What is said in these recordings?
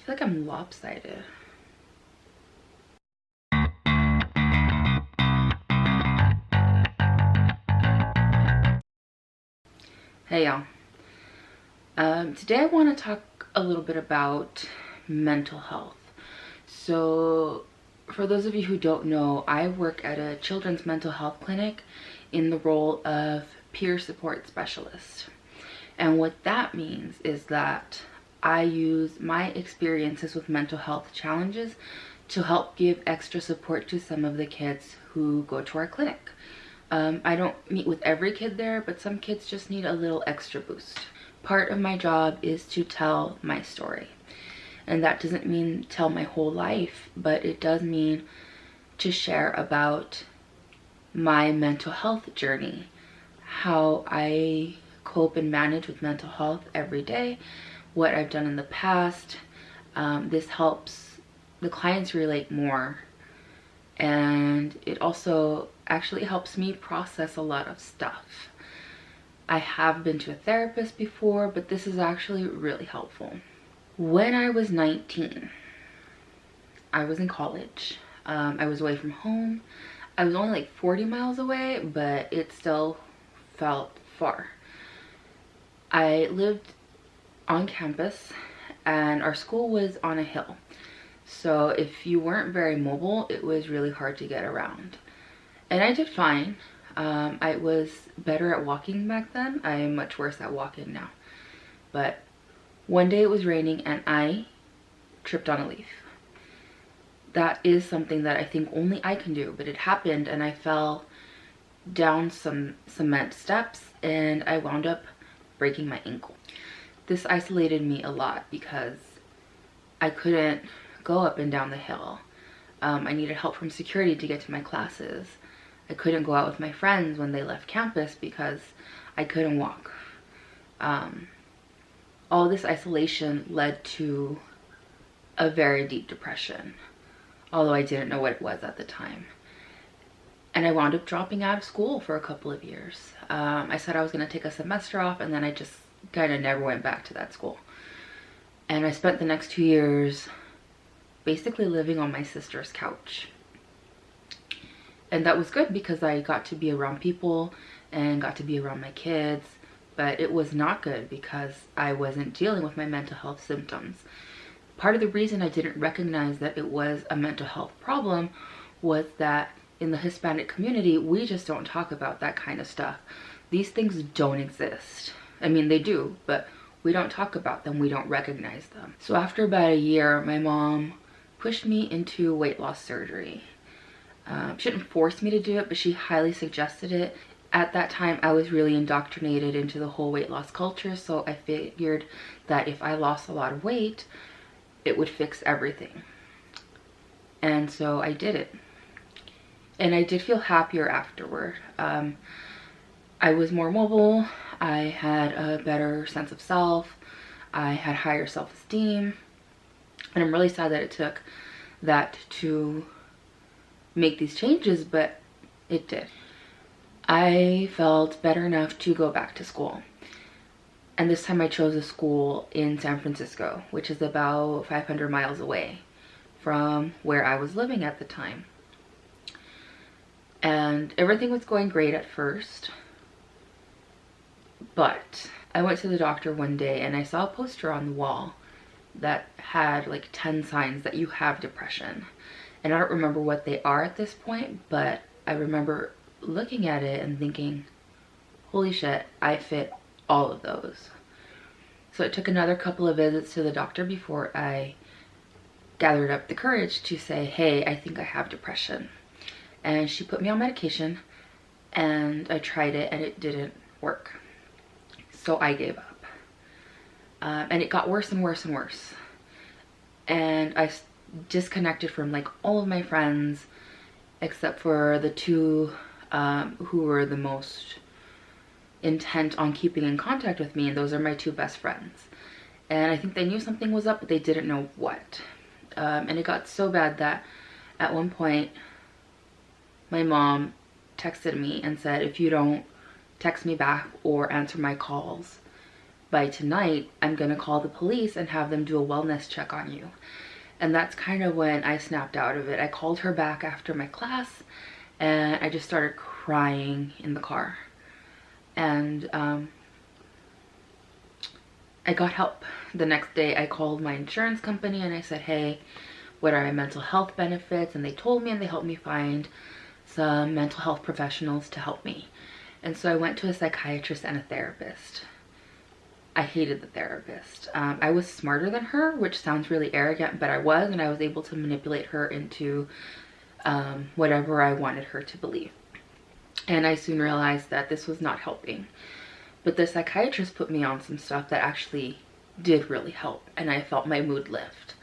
feel like I'm lopsided. Hey y'all. Today I want to talk a little bit about mental health. So for those of you who don't know, I work at a children's mental health clinic in the role of peer support specialist. And what that means is that I use my experiences with mental health challenges to help give extra support to some of the kids who go to our clinic. I don't meet with every kid there, but some kids just need a little extra boost. Part of my job is to tell my story. And that doesn't mean tell my whole life, but it does mean to share about my mental health journey, how I cope and manage with mental health every day, what I've done in the past. This helps the clients relate more, and it also actually helps me process a lot of stuff. I have been to a therapist before, but this is actually really helpful. When I was 19, I was in college. I was away from home. I was only like 40 miles away, but it still felt far. I lived on campus and our school was on a hill. So if you weren't very mobile, it was really hard to get around. And I did fine. I was better at walking back then. I am much worse at walking now. But one day it was raining and I tripped on a leaf. That is something that I think only I can do, but it happened and I fell down some cement steps and I wound up breaking my ankle. This isolated me a lot because I couldn't go up and down the hill. I needed help from security to get to my classes. I couldn't go out with my friends when they left campus because I couldn't walk. All this isolation led to a very deep depression, although I didn't know what it was at the time. And I wound up dropping out of school for a couple of years. I said I was going to take a semester off, and then I just kind of never went back to that school. And I spent the next 2 years basically living on my sister's couch. And that was good because I got to be around people and got to be around my kids. But it was not good because I wasn't dealing with my mental health symptoms. Part of the reason I didn't recognize that it was a mental health problem was that in the Hispanic community, we just don't talk about that kind of stuff. These things don't exist. I mean, they do, but we don't talk about them. We don't recognize them. So after about a year, my mom pushed me into weight loss surgery. She didn't force me to do it, but she highly suggested it. At that time, I was really indoctrinated into the whole weight loss culture, so I figured that if I lost a lot of weight, it would fix everything. And so I did it. And I did feel happier afterward. I was more mobile. I had a better sense of self. I had higher self-esteem. And I'm really sad that it took that to make these changes, but it did. I felt better enough to go back to school. And this time I chose a school in San Francisco, which is about 500 miles away from where I was living at the time. And everything was going great at first. But I went to the doctor one day and I saw a poster on the wall that had like 10 signs that you have depression. And I don't remember what they are at this point, but I remember looking at it and thinking, holy shit, I fit all of those. So it took another couple of visits to the doctor before I gathered up the courage to say, hey, I think I have depression. And she put me on medication and I tried it and it didn't work. So I gave up. And it got worse and worse and worse. And I disconnected from like all of my friends except for the two who were the most intent on keeping in contact with me, and those are my two best friends. And I think they knew something was up, but they didn't know what. And it got so bad that at one point my mom texted me and said, if you don't text me back or answer my calls, by tonight, I'm gonna call the police and have them do a wellness check on you. And that's kind of when I snapped out of it. I called her back after my class and I just started crying in the car. And I got help. The next day I called my insurance company and I said, hey, what are my mental health benefits? And they told me, and they helped me find some mental health professionals to help me. And so I went to a psychiatrist and a therapist. I hated the therapist. I was smarter than her, which sounds really arrogant, but I was, and I was able to manipulate her into whatever I wanted her to believe. And I soon realized that this was not helping. But the psychiatrist put me on some stuff that actually did really help, and I felt my mood lift.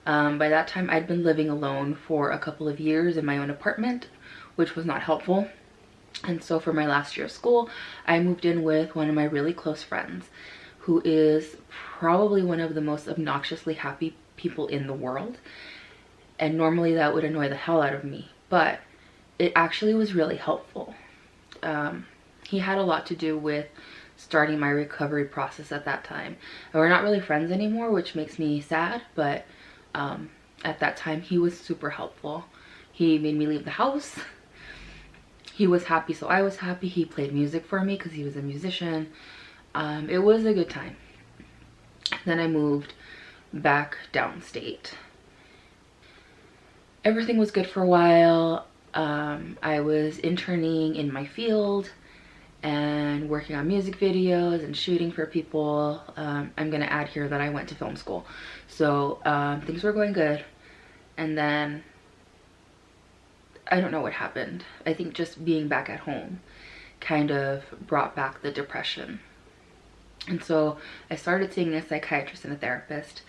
By that time, I'd been living alone for a couple of years in my own apartment, which was not helpful. And so for my last year of school, I moved in with one of my really close friends, who is probably one of the most obnoxiously happy people in the world. And normally that would annoy the hell out of me, but it actually was really helpful. He had a lot to do with starting my recovery process at that time. And we're not really friends anymore, which makes me sad, but at that time he was super helpful. He made me leave the house. He was happy, so I was happy. He played music for me because he was a musician. It was a good time. Then I moved back downstate. Everything was good for a while. I was interning in my field and working on music videos and shooting for people. I'm gonna add here that I went to film school. So things were going good. And then I don't know what happened. I think just being back at home kind of brought back the depression. And so I started seeing a psychiatrist and a therapist,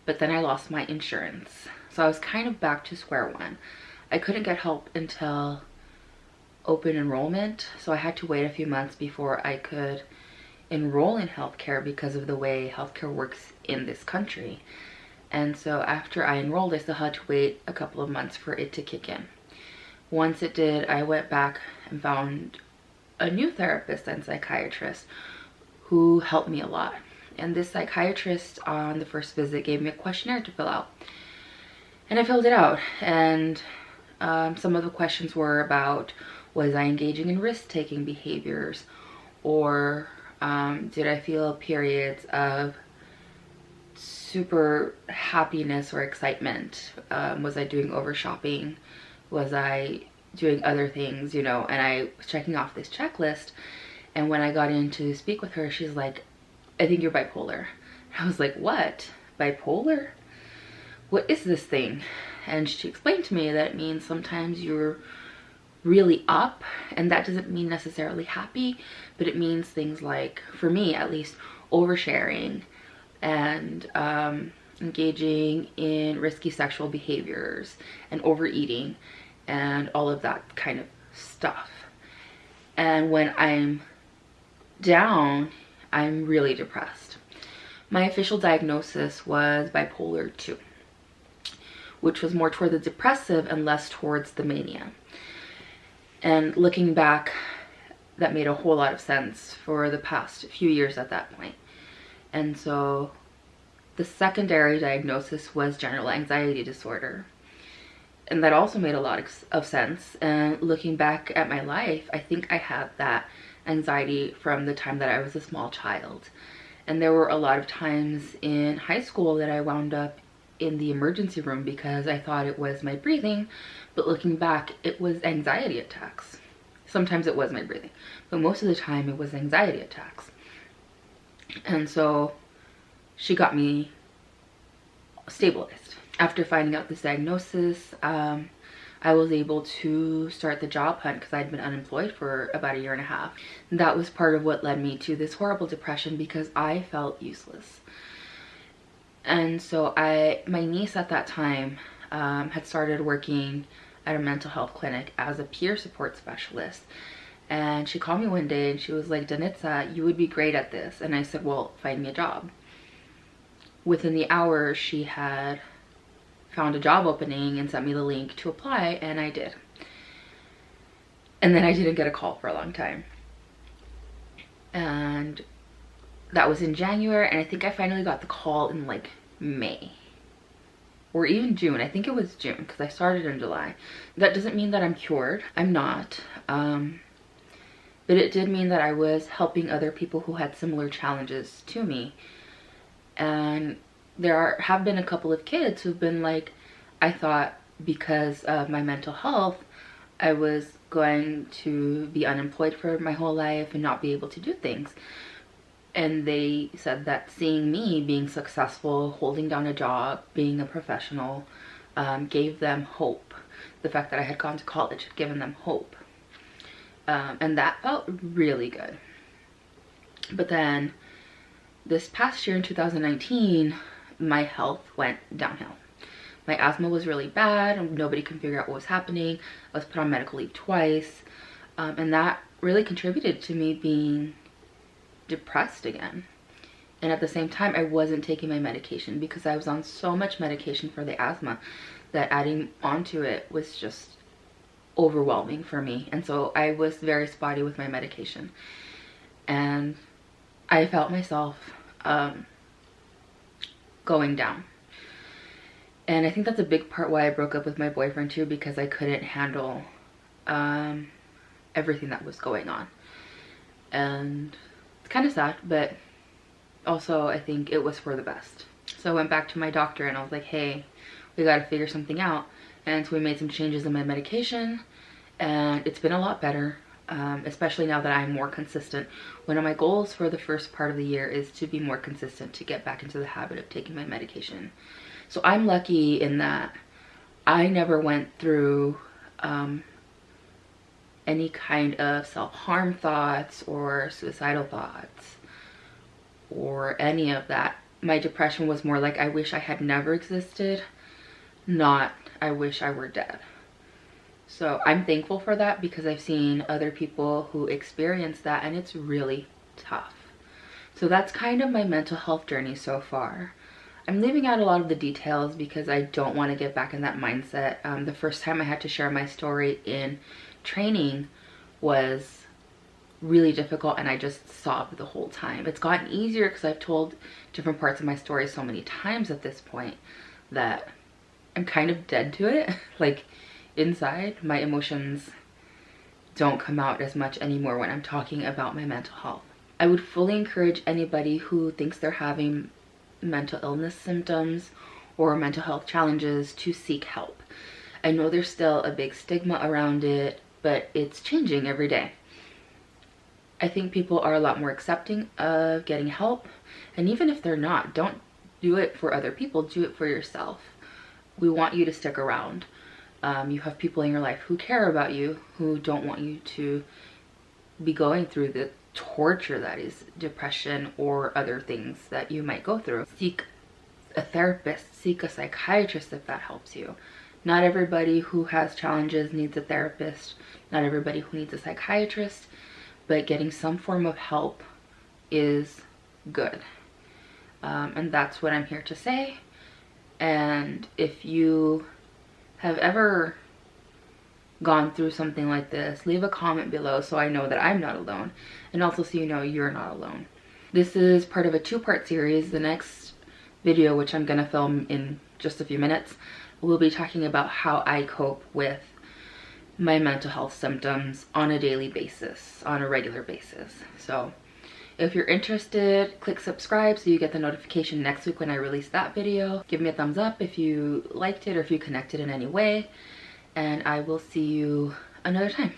but then I lost my insurance. So I was kind of back to square one. I couldn't get help until open enrollment, so I had to wait a few months before I could enroll in healthcare because of the way healthcare works in this country. And so after I enrolled, I still had to wait a couple of months for it to kick in. Once it did, I went back and found a new therapist and psychiatrist who helped me a lot. And this psychiatrist on the first visit gave me a questionnaire to fill out. And I filled it out. And some of the questions were about, was I engaging in risk-taking behaviors? Or did I feel periods of super happiness or excitement? Was I doing over shopping? Was I doing other things, you know? And I was checking off this checklist. And when I got in to speak with her, she's like, I think you're bipolar. I was like, what? Bipolar? What is this thing? And she explained to me that it means sometimes you're really up, and that doesn't mean necessarily happy, but it means things like, for me at least, oversharing and engaging in risky sexual behaviors and overeating and all of that kind of stuff. And when I'm down, I'm really depressed. My official diagnosis was bipolar 2, which was more toward the depressive and less towards the mania. And looking back, that made a whole lot of sense for the past few years at that point. And so the secondary diagnosis was general anxiety disorder. And that also made a lot of sense. And looking back at my life, I think I had that anxiety from the time that I was a small child. And there were a lot of times in high school that I wound up in the emergency room because I thought it was my breathing, but looking back, it was anxiety attacks. Sometimes it was my breathing, but most of the time it was anxiety attacks. And so she got me stabilized. After finding out this diagnosis, I was able to start the job hunt because I'd been unemployed for about a year and a half. That was part of what led me to this horrible depression because I felt useless. And so my niece at that time had started working at a mental health clinic as a peer support specialist. And she called me one day and she was like, Danitza, you would be great at this. And I said, well, find me a job. Within the hour, she had found a job opening and sent me the link to apply, and I did. And then I didn't get a call for a long time. And that was in January, and I think I finally got the call in like May or even June. I think it was June because I started in July. That doesn't mean that I'm cured. I'm not. But it did mean that I was helping other people who had similar challenges to me. And have been a couple of kids who've been like, I thought because of my mental health, I was going to be unemployed for my whole life and not be able to do things. And they said that seeing me being successful, holding down a job, being a professional, gave them hope. The fact that I had gone to college had given them hope. And that felt really good. But then this past year in 2019, my health went downhill. My asthma was really bad and nobody could figure out what was happening. I was put on medical leave twice. And that really contributed to me being depressed again. And at the same time, I wasn't taking my medication because I was on so much medication for the asthma that adding onto it was just overwhelming for me. And so I was very spotty with my medication. And I felt myself going down. And I think that's a big part why I broke up with my boyfriend too, because I couldn't handle everything that was going on. And it's kind of sad, but also I think it was for the best. So I went back to my doctor and I was like, hey, we got to figure something out. And so we made some changes in my medication and it's been a lot better, especially now that I'm more consistent. One of my goals for the first part of the year is to be more consistent, to get back into the habit of taking my medication. So I'm lucky in that I never went through any kind of self-harm thoughts or suicidal thoughts or any of that. My depression was more like, I wish I had never existed, not I wish I were dead. So I'm thankful for that because I've seen other people who experience that and it's really tough. So that's kind of my mental health journey so far. I'm leaving out a lot of the details because I don't want to get back in that mindset. The first time I had to share my story in training was really difficult and I just sobbed the whole time. It's gotten easier because I've told different parts of my story so many times at this point that I'm kind of dead to it. Like inside, my emotions don't come out as much anymore when I'm talking about my mental health. I would fully encourage anybody who thinks they're having mental illness symptoms or mental health challenges to seek help. I know there's still a big stigma around it, but it's changing every day. I think people are a lot more accepting of getting help, and even if they're not, don't do it for other people, do it for yourself. We want you to stick around. You have people in your life who care about you, who don't want you to be going through the torture that is depression or other things that you might go through. Seek a therapist, seek a psychiatrist if that helps you. Not everybody who has challenges needs a therapist, not everybody who needs a psychiatrist, but getting some form of help is good. And that's what I'm here to say. And if you have ever gone through something like this, leave a comment below so I know that I'm not alone, and also so you know you're not alone. This is part of a two-part series. The next video, which I'm gonna film in just a few minutes, we'll be talking about how I cope with my mental health symptoms on a daily basis, on a regular basis. So if you're interested, click subscribe so you get the notification next week when I release that video. Give me a thumbs up if you liked it or if you connected in any way, and I will see you another time.